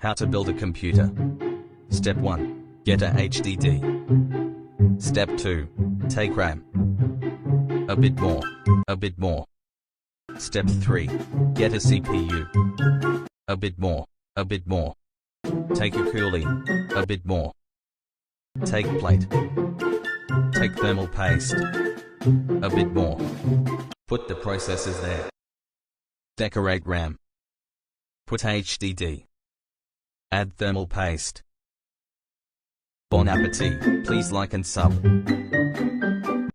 How to build a computer. Step 1. Get a HDD. Step 2. Take RAM. A bit more. A bit more. Step 3. Get a CPU. A bit more. A bit more. Take a cooling. A bit more. Take plate. Take thermal paste. A bit more. Put the processors there. Decorate RAM. Put HDD. Add thermal paste. Bon appetit. Please like and sub.